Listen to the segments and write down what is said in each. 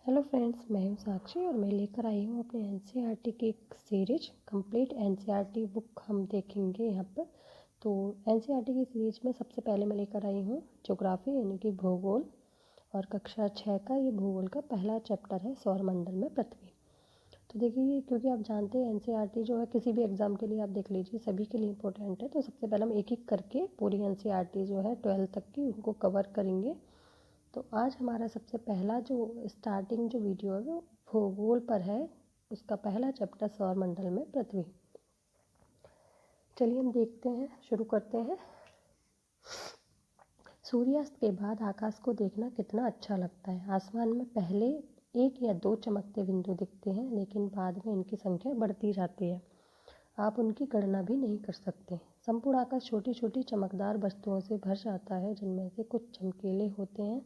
Hello friends, मैं हूं साक्षी और मैं लेकर आई हूं अपने एनसीईआरटी की एक सीरीज कंप्लीट एनसीईआरटी बुक हम देखेंगे यहाँ पर। तो एनसीईआरटी की सीरीज में सबसे पहले मैं लेकर आई हूँ ज्योग्राफी यानी कि भूगोल, और कक्षा 6 का ये भूगोल का पहला चैप्टर है सौरमंडल में पृथ्वी। तो देखिए, क्योंकि आप जानते हैं एनसीईआरटी जो है किसी भी एग्ज़ाम के लिए आप देख लीजिए सभी के लिए इम्पोर्टेंट है। तो सबसे पहले हम एक एक करके पूरी एनसीईआरटी जो है 12th तक की उनको कवर करेंगे। तो आज हमारा सबसे पहला जो स्टार्टिंग जो वीडियो है वो भूगोल पर है। उसका पहला चैप्टर सौरमंडल में पृथ्वी। चलिए हम देखते हैं, शुरू करते हैं। सूर्यास्त के बाद आकाश को देखना कितना अच्छा लगता है। आसमान में पहले 1 या 2 चमकते बिंदु दिखते हैं, लेकिन बाद में इनकी संख्या बढ़ती जाती है। आप उनकी गणना भी नहीं कर सकते। संपूर्ण आकाश छोटी छोटी चमकदार वस्तुओं से भर जाता है, जिनमें से कुछ चमकीले होते हैं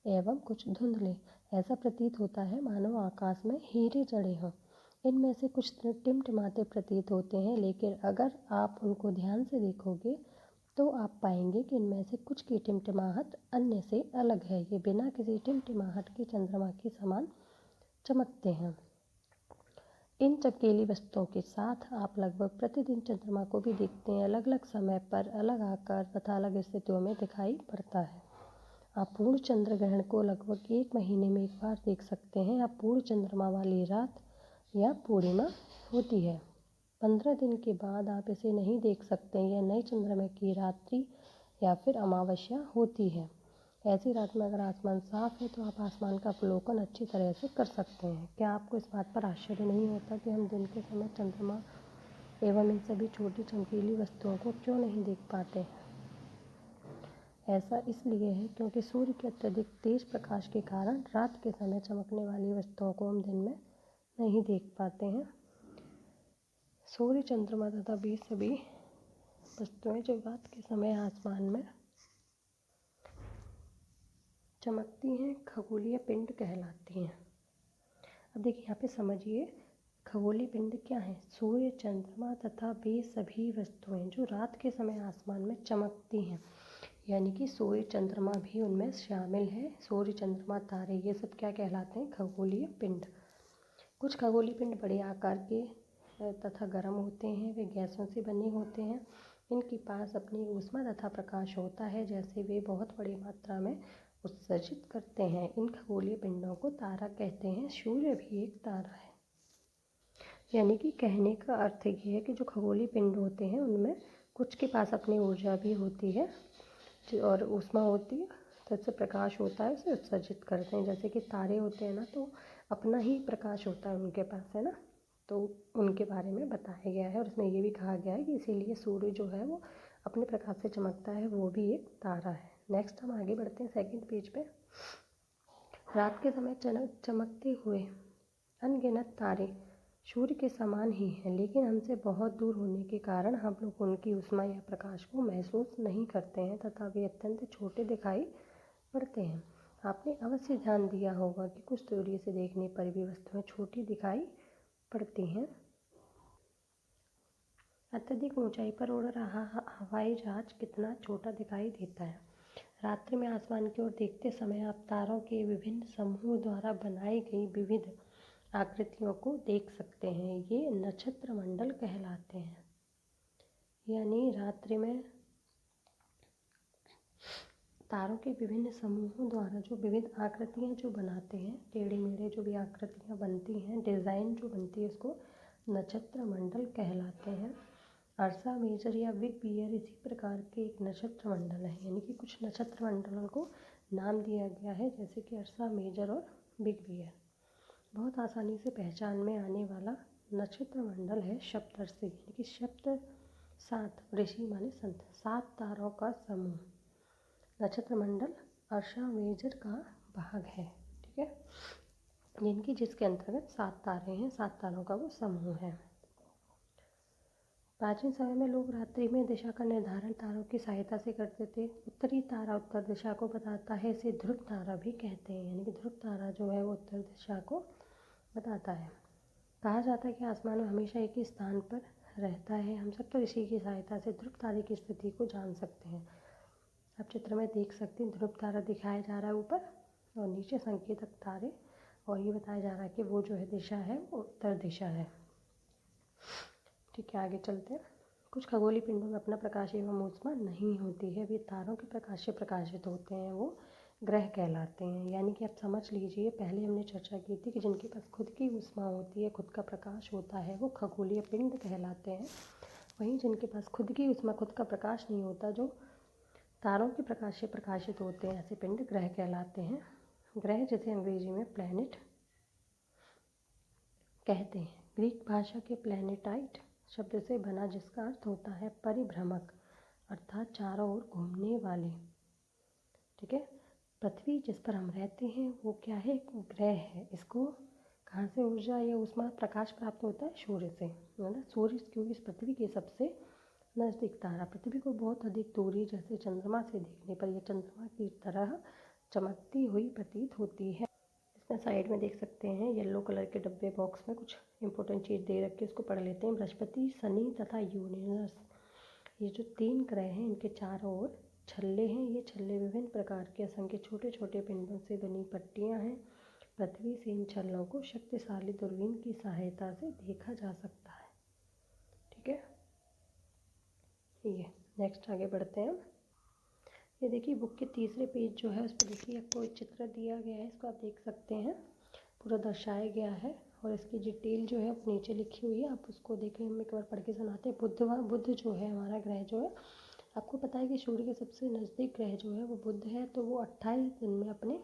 एवं कुछ धुंधले। ऐसा प्रतीत होता है मानो आकाश में हीरे जड़े हों। इनमें से कुछ टिमटिमाते प्रतीत होते हैं, लेकिन अगर आप उनको ध्यान से देखोगे तो आप पाएंगे कि इनमें से कुछ की टिमटिमाहट अन्य से अलग है। ये बिना किसी टिमटिमाहट के चंद्रमा के समान चमकते हैं। इन चमकीली वस्तुओं के साथ आप लगभग प्रतिदिन चंद्रमा को भी देखते हैं। अलग अलग समय पर अलग आकार तथा अलग स्थितियों में दिखाई पड़ता है। आप पूर्ण चंद्र ग्रहण को लगभग 1 महीने में एक बार देख सकते हैं। आप पूर्ण चंद्रमा वाली रात या पूर्णिमा होती है 15 दिन के बाद आप इसे नहीं देख सकते। यह नए चंद्रमा की रात्रि या फिर अमावस्या होती है। ऐसी रात में अगर आसमान साफ है तो आप आसमान का अवलोकन अच्छी तरह से कर सकते हैं। क्या आपको इस बात पर आश्चर्य नहीं होता कि हम दिन के समय चंद्रमा एवं इन सभी छोटी चमकीली वस्तुओं को क्यों नहीं देख पाते? ऐसा इसलिए है क्योंकि सूर्य के अत्यधिक तेज प्रकाश के कारण रात के समय चमकने वाली वस्तुओं को हम दिन में नहीं देख पाते हैं। सूर्य, चंद्रमा तथा भी सभी वस्तुएं जो रात के समय आसमान में चमकती हैं खगोलीय पिंड कहलाती हैं। अब देखिए यहाँ पे समझिए, खगोलीय पिंड क्या है? सूर्य, चंद्रमा तथा वे सभी वस्तुएं जो रात के समय आसमान में चमकती हैं, यानी कि सूर्य चंद्रमा भी उनमें शामिल है। सूर्य, चंद्रमा, तारे, ये सब क्या कहलाते हैं? खगोलीय पिंड। कुछ खगोलीय पिंड बड़े आकार के तथा गर्म होते हैं। वे गैसों से बने होते हैं। इनके पास अपनी ऊष्मा तथा प्रकाश होता है, जैसे वे बहुत बड़ी मात्रा में उत्सर्जित करते हैं। इन खगोलीय पिंडों को तारा कहते हैं। सूर्य भी एक तारा है। यानी कि कहने का अर्थ ये है कि जो खगोलीय पिंड होते हैं उनमें कुछ के पास अपनी ऊर्जा भी होती है और ऊष्मा होती है, तो इससे प्रकाश होता है, उसे उत्सर्जित करते हैं। जैसे कि तारे होते हैं ना, तो अपना ही प्रकाश होता है उनके पास, है ना। तो उनके बारे में बताया गया है और इसमें ये भी कहा गया है कि इसीलिए सूर्य जो है वो अपने प्रकाश से चमकता है, वो भी एक तारा है। नेक्स्ट हम आगे बढ़ते हैं सेकंड पेज पे। रात के समय चमकते हुए अनगिनत तारे सूर्य के समान ही हैं, लेकिन हमसे बहुत दूर होने के कारण हम लोग उनकी ऊष्मा या प्रकाश को महसूस नहीं करते हैं तथा वे अत्यंत छोटे दिखाई पड़ते हैं। आपने अवश्य ध्यान दिया होगा कि कुछ दूरी से देखने पर भी वस्तुएं छोटी दिखाई पड़ती हैं। अत्यधिक ऊंचाई पर उड़ रहा हवाई जहाज कितना छोटा दिखाई देता है। रात्रि में आसमान की ओर देखते समय आप तारों के विभिन्न समूहों द्वारा बनाई गई विविध आकृतियों को देख सकते हैं। ये नक्षत्र मंडल कहलाते हैं। यानी रात्रि में तारों के विभिन्न समूहों द्वारा जो विविध आकृतियाँ जो बनाते हैं, टेढ़े मेढ़े जो भी आकृतियाँ बनती हैं, डिज़ाइन जो बनती है, उसको नक्षत्र मंडल कहलाते हैं। अर्सा मेजर या बिग बियर इसी प्रकार के एक नक्षत्र मंडल है। यानी कि कुछ नक्षत्र मंडलों को नाम दिया गया है, जैसे कि अर्सा मेजर और बिग बियर। बहुत आसानी से पहचान में आने वाला नक्षत्र मंडल है सप्तर्षि, यानी कि सप्त 7, ऋषि माने संत, 7 तारों का समूह नक्षत्र मंडल अर्सा मेजर का भाग है। ठीक है, जिनकी जिसके अंतर्गत 7 तारे हैं, 7 तारों का वो समूह है। प्राचीन समय में लोग रात्रि में दिशा का निर्धारण तारों की सहायता से करते थे। उत्तरी तारा उत्तर दिशा को बताता है, इसे ध्रुव तारा भी कहते हैं। यानी कि ध्रुव तारा जो है वो उत्तर दिशा को बताता है। कहा जाता है कि आसमान में हमेशा एक ही स्थान पर रहता है। हम सप्तऋषि की सहायता से ध्रुव तारे की स्थिति को जान सकते हैं। आप चित्र में देख सकते हैं, ध्रुव तारा दिखाया जा रहा है ऊपर और नीचे संकेतक तारे और ये बताया जा रहा है कि वो जो है दिशा है वो उत्तर दिशा है। ठीक है, आगे चलते हैं। कुछ खगोलीय पिंडों में अपना प्रकाश एवं ऊष्मा नहीं होती है, वे तारों के प्रकाश से प्रकाशित होते हैं, वो ग्रह कहलाते हैं। यानी कि आप समझ लीजिए, पहले हमने चर्चा की थी कि जिनके पास खुद की ऊष्मा होती है, खुद का प्रकाश होता है, वो खगोलीय पिंड कहलाते हैं। वहीं जिनके पास खुद की ऊष्मा, खुद का प्रकाश नहीं होता, जो तारों के प्रकाश से प्रकाशित होते हैं, ऐसे पिंड ग्रह कहलाते हैं। ग्रह जिसे अंग्रेजी में प्लैनेट कहते हैं, ग्रीक भाषा के प्लैनेटाइट शब्द से बना, जिसका अर्थ होता है परिभ्रमक, अर्थात चारों ओर घूमने वाले। ठीक है, पृथ्वी जिस पर हम रहते हैं वो क्या है, ग्रह है। इसको कहाँ से ऊर्जा या ऊष्मा प्रकाश प्राप्त होता है, सूर्य से, है ना। सूर्य क्योंकि इस पृथ्वी के सबसे नज़दीक तारा, पृथ्वी को बहुत अधिक दूरी जैसे चंद्रमा से देखने पर यह चंद्रमा की तरह चमकती हुई प्रतीत होती है। इसमें साइड में देख सकते हैं येलो कलर के डब्बे बॉक्स में कुछ इंपॉर्टेंट चीज़ दे रखी है, उसको पढ़ लेते हैं। बृहस्पति, शनि तथा यूरेनस, ये जो 3 ग्रह हैं, इनके चारों ओर छल्ले हैं। ये छल्ले विभिन्न प्रकार के असंख्य छोटे छोटे पिंडों से बनी पट्टियां हैं। पृथ्वी से इन छल्लों को शक्तिशाली दूरबीन की सहायता से देखा जा सकता है। ठीक है, ये नेक्स्ट आगे बढ़ते हैं। ये देखिए बुक के तीसरे पेज जो है उस पर देखिए आपको एक चित्र दिया गया है, इसको आप देख सकते हैं, पूरा दर्शाया गया है और इसकी डिटेल जो है नीचे लिखी हुई है, आप उसको देखें। हम एक बार पढ़ के सुनाते हैं। बुध जो है हमारा ग्रह जो है, आपको पता है कि सूर्य के सबसे नज़दीक ग्रह जो है वो बुध है। तो वो 28 दिन में अपने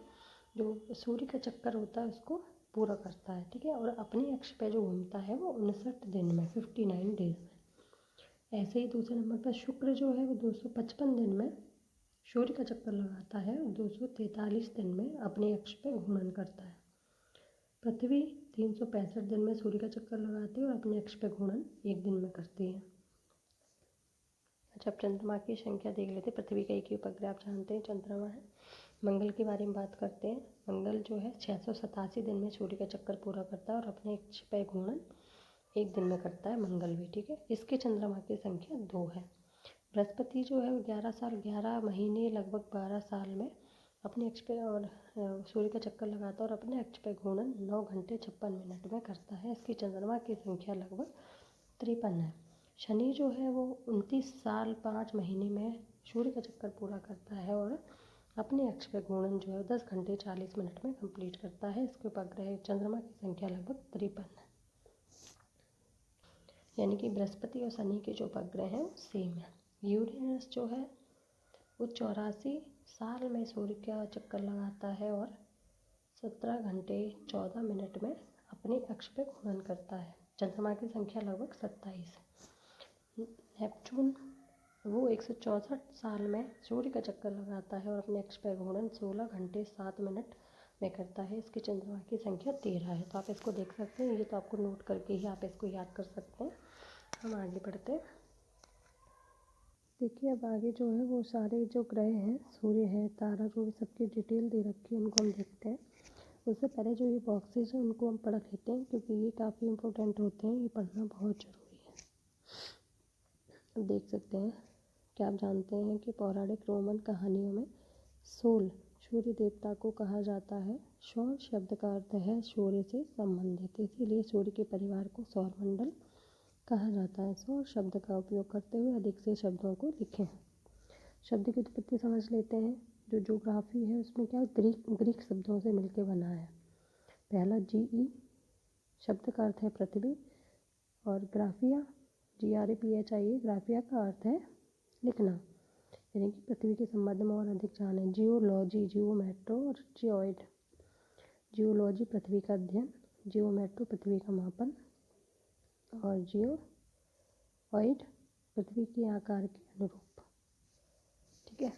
जो सूर्य का चक्कर होता है उसको पूरा करता है। ठीक है, और अपने अक्ष पे जो घूमता है वो 59 दिन में, 59 डेज में। ऐसे ही दूसरे नंबर पर शुक्र जो है वो 255 दिन में सूर्य का चक्कर लगाता है और 243 दिन में अपने अक्ष पे घूर्णन करता है। पृथ्वी 365 दिन में सूर्य का चक्कर लगाती है और अपने अक्ष पे घूर्णन 1 दिन में करती है। अच्छा, अब चंद्रमा की संख्या देख लेते हैं। पृथ्वी का एक ही उपग्रह आप जानते हैं चंद्रमा है। मंगल के बारे में बात करते हैं। मंगल जो है 687 दिन में सूर्य का चक्कर पूरा करता है और अपने अक्ष पे घूर्णन 1 दिन में करता है मंगल भी। ठीक है, इसके चंद्रमा की संख्या 2 है। बृहस्पति जो है 11 साल 11 महीने लगभग 12 साल में अपने अक्ष पे और सूर्य का चक्कर लगाता है और अपने अक्ष पे घूर्णन 9 घंटे 56 मिनट में करता है। इसकी चंद्रमा की संख्या लगभग 53 है। शनि जो है वो 29 साल 5 महीने में सूर्य का चक्कर पूरा करता है और अपने अक्ष पे घूर्णन जो है 10 घंटे 40 मिनट में कंप्लीट करता है। इसके उपग्रह चंद्रमा की संख्या लगभग 53 है। यानी कि बृहस्पति और शनि के जो उपग्रह हैं वो सेम है। यूरेनस जो है वो 84 साल में सूर्य का चक्कर लगाता है और 17 घंटे 14 मिनट में अपने अक्ष पे घूर्णन करता है। चंद्रमा की संख्या लगभग 27 है। नेपच्यून वो 164 साल में सूर्य का चक्कर लगाता है और अपने अक्ष पे घूर्णन 16 घंटे 7 मिनट में करता है। इसकी चंद्रमा की संख्या 13 है। तो आप इसको देख सकते हैं, ये तो आपको नोट करके ही आप इसको याद कर सकते हैं। हम आगे बढ़ते हैं। देखिए अब आगे जो है वो सारे जो ग्रह हैं, सूर्य है, तारा, जो भी सबकी डिटेल दे रखी है उनको हम देखते हैं। उससे पहले जो ये बॉक्सेस हैं उनको हम पढ़ लेते हैं, क्योंकि ये काफ़ी इम्पोर्टेंट होते हैं, ये पढ़ना बहुत ज़रूरी है। अब देख सकते हैं, क्या आप जानते हैं कि पौराणिक रोमन कहानियों में सोल सूर्य देवता को कहा जाता है। सौर शब्द का अर्थ है सूर्य से संबंधित, इसीलिए सूर्य के परिवार को सौरमंडल कहा जाता है। सौर शब्द का उपयोग करते हुए अधिक से शब्दों को लिखें। शब्द की उत्पत्ति समझ लेते हैं। जो ज्योग्राफी है उसमें क्या ग्रीक शब्दों से मिलकर बना है। पहला GE शब्द का अर्थ है पृथ्वी, और ग्राफिया GRAPHIA ग्राफिया का अर्थ है लिखना, यानी कि पृथ्वी के संबंध में और अधिक जाने। जियोलॉजी जियोमेट्रो और जियोइड, जियोलॉजी पृथ्वी का अध्ययन, जियोमेट्रो पृथ्वी का मापन और जियोइड पृथ्वी के आकार के अनुरूप। ठीक है,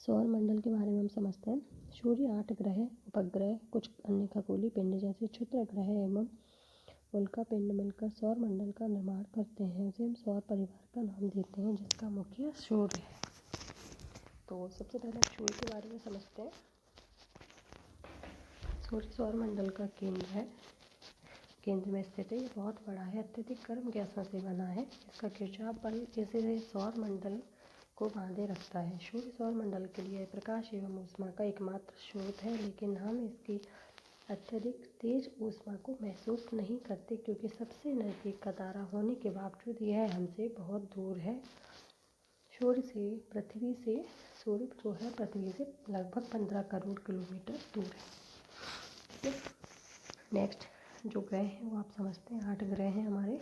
सौर मंडल के बारे में हम समझते हैं। सूर्य 8 ग्रह, उपग्रह, कुछ अन्य खगोलीय पिंड जैसे क्षुद्र ग्रह एवं उल्का पिंड मिलकर सौर मंडल का निर्माण करते हैं। उसे हम सौर परिवार का नाम देते हैं, जिसका मुखिया सूर्य है। तो सबसे पहले सूर्य के बारे में समझते हैं। सूर्य सौर मंडल का केंद्र है, केंद्र में स्थित है। ये बहुत बड़ा है, अत्यधिक गर्म गैसों से बना है। इसका खिंचाव बल इसे सौर मंडल को बांधे रखता है। सूर्य सौरमंडल के लिए प्रकाश एवं ऊष्मा का एकमात्र स्रोत है, लेकिन हम इसकी अत्यधिक तेज ऊष्मा को महसूस नहीं करते क्योंकि सबसे नज़दीक का तारा होने के बावजूद यह हमसे बहुत दूर है। सूर्य जो है पृथ्वी से लगभग 15 करोड़ किलोमीटर दूर है। ठीक है, नेक्स्ट जो ग्रह हैं वो आप समझते हैं 8 ग्रह हैं हमारे।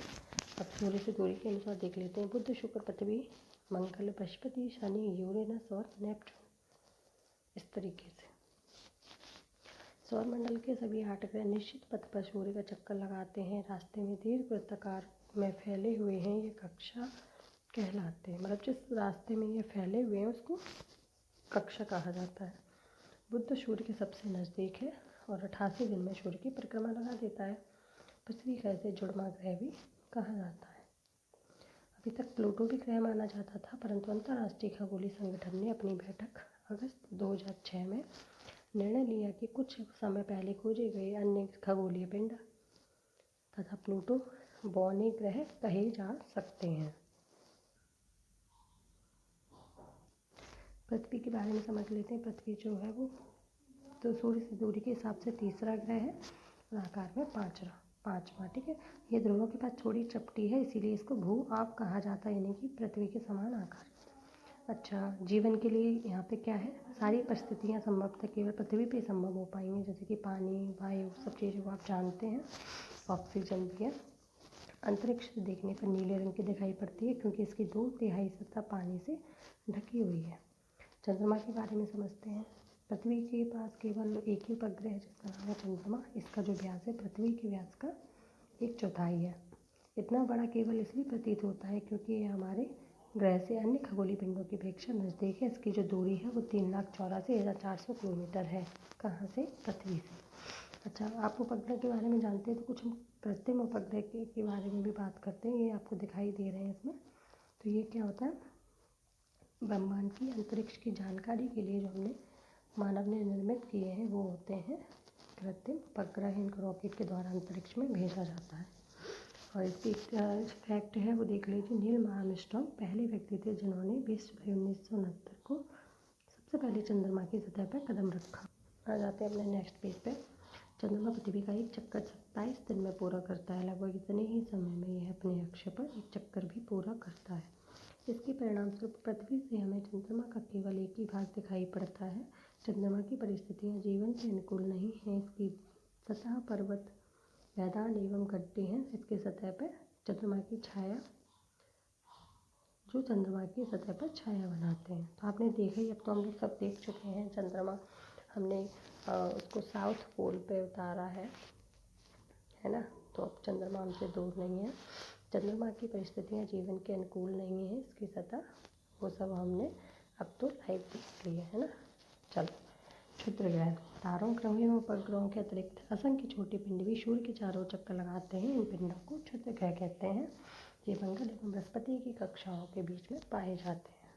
अब सूर्य से दूरी के अनुसार देख लेते हैं। बुध, शुक्र, पृथ्वी, मंगल, बृहस्पति, शनि, यूरेनस और नेपच्यून, इस तरीके से। सौरमंडल के सभी 8 ग्रह निश्चित पथ पर सूर्य का चक्कर लगाते हैं। रास्ते में दीर्घवृत्ताकार में फैले हुए हैं, ये कक्षा कहलाते हैं। मतलब जिस रास्ते में ये फैले हुए हैं उसको कक्षा कहा जाता है। बुध सूर्य के सबसे नज़दीक है और 88 दिन में सूर्य की परिक्रमा लगा देता है। पृथ्वी का इसे जुड़वा ग्रह भी कहा जाता है। अभी तक प्लूटो भी ग्रह माना जाता था, परंतु अंतर्राष्ट्रीय खगोलीय संगठन ने अपनी बैठक अगस्त 2006 में निर्णय लिया कि कुछ समय पहले खोजे गए अन्य खगोलीय पिंड तथा प्लूटो बौने ग्रह कहे जा सकते हैं। पृथ्वी के बारे में समझ लेते हैं। पृथ्वी जो है वो तो सूर्य से दूरी के हिसाब से तीसरा ग्रह है और आकार में पाँचवा। ठीक है, ये ध्रुवों के पास थोड़ी चपटी है, इसीलिए इसको भू आप कहा जाता है, यानी कि पृथ्वी के समान आकार। अच्छा, जीवन के लिए यहाँ पे क्या है, सारी परिस्थितियाँ संभवतः केवल पृथ्वी पे संभव हो पाएंगी, जैसे कि पानी, वायु, सब चीज़ें वो आप जानते हैं, ऑक्सीजन भी है। अंतरिक्ष से देखने पर नीले रंग की दिखाई पड़ती है क्योंकि इसकी 2/3 सतह पानी से ढकी हुई है। चंद्रमा के बारे में समझते हैं। पृथ्वी के पास केवल एक ही उपग्रह है जिसका नाम है चंद्रमा। इसका जो व्यास है पृथ्वी के व्यास का 1/4 है। इतना बड़ा केवल इसलिए प्रतीत होता है क्योंकि ये हमारे ग्रह से अन्य खगोलीय पिंडों की अपेक्षा नज़दीक है। इसकी जो दूरी है वो 3,84,400 किलोमीटर है। कहाँ से? पृथ्वी से। अच्छा, आप उपग्रह के बारे में जानते हैं तो कुछ हम कृत्रिम उपग्रह के बारे में भी बात करते हैं। ये आपको दिखाई दे रहे हैं इसमें। तो ये क्या होता है, ब्रह्मांड की अंतरिक्ष की जानकारी के लिए जो हमने मानव ने निर्मित किए हैं वो होते हैं कृत्रिम उपग्रह। इनको रॉकेट के द्वारा अंतरिक्ष में भेजा जाता है। और इसकी फैक्ट है वो देख लीजिए। नील आर्मस्ट्रॉन्ग पहले व्यक्ति थे जिन्होंने 20 जुलाई 1969 को सबसे पहले चंद्रमा की सतह पर कदम रखा। आ जाते हैं अपने नेक्स्ट पेज पे। चंद्रमा पृथ्वी का एक चक्कर 27 दिन में पूरा करता है। लगभग इतने ही समय में यह अपने अक्ष पर एक चक्कर भी पूरा करता है। इसके परिणाम स्वरूप पृथ्वी से हमें चंद्रमा का केवल एक ही भाग दिखाई पड़ता है। चंद्रमा की परिस्थितियाँ जीवन के अनुकूल नहीं हैं। इसकी सतह पर्वत, मैदान एवं गड्ढे हैं। इसके सतह पर चंद्रमा की छाया, जो चंद्रमा की सतह पर छाया बनाते हैं। तो आपने देखा ही, अब तो हम लोग सब देख चुके हैं चंद्रमा। हमने उसको साउथ पोल पे उतारा है ना। तो अब चंद्रमा हमसे दूर नहीं है। चंद्रमा की परिस्थितियाँ जीवन के अनुकूल नहीं है। इसकी सतह वो सब हमने अब तो लाइव देख लिया है ना। चलो, क्षुद्र ग्रह। तारों, ग्रहों एवं उपग्रहों के अतिरिक्त असंख्य छोटे पिंड भी सूर्य के चारों चक्कर लगाते हैं। इन पिंडों को क्षुद्र ग्रह कहते हैं। ये मंगल एवं बृहस्पति की कक्षाओं के बीच में पाए जाते हैं।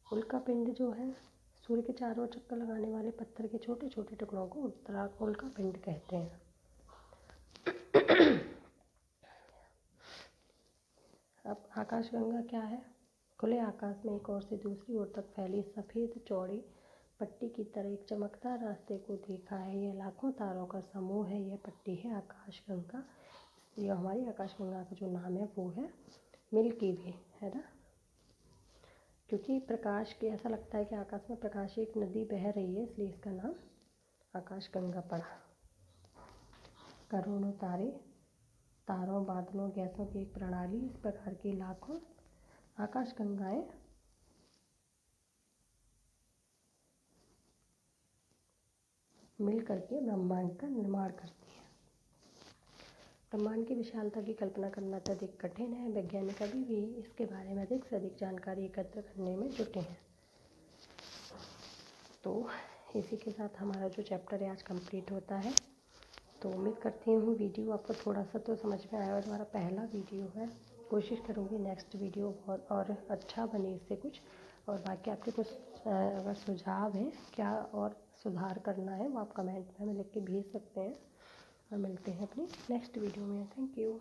उल्का पिंड जो है, सूर्य के चारों चक्कर लगाने वाले पत्थर के छोटे छोटे टुकड़ों को उल्का पिंड कहते हैं। अब आकाशगंगा क्या है? खुले आकाश में एक ओर से दूसरी ओर तक फैली सफ़ेद चौड़ी पट्टी की तरह एक चमकदार रास्ते को देखा है। यह लाखों तारों का समूह है। यह पट्टी है आकाशगंगा। ये हमारी आकाशगंगा का जो नाम है वो है मिल्की वे, है ना। क्योंकि प्रकाश के ऐसा लगता है कि आकाश में प्रकाश एक नदी बह रही है, इसलिए इसका नाम आकाशगंगा पड़ा। करोड़ों तारे, तारों, बादलों, गैसों की एक प्रणाली, इस प्रकार की लाखों आकाशगंगाएं मिल करके ब्रह्मांड का निर्माण करती हैं। ब्रह्मांड की विशालता की कल्पना करना अत्यधिक कठिन है। वैज्ञानिक अभी भी इसके बारे में अधिक से अधिक जानकारी एकत्र करने में जुटे हैं। तो इसी के साथ हमारा जो चैप्टर है आज कंप्लीट होता है। तो उम्मीद करती हूँ वीडियो आपको थोड़ा सा तो समझ में आया। और हमारा पहला वीडियो है, कोशिश करूँगी नेक्स्ट वीडियो बहुत और अच्छा बने इससे कुछ। और बाकी आपके कुछ अगर सुझाव हैं क्या और सुधार करना है वो आप कमेंट में हमें लिख के भेज सकते हैं। और मिलते हैं अपनी नेक्स्ट वीडियो में। Thank you.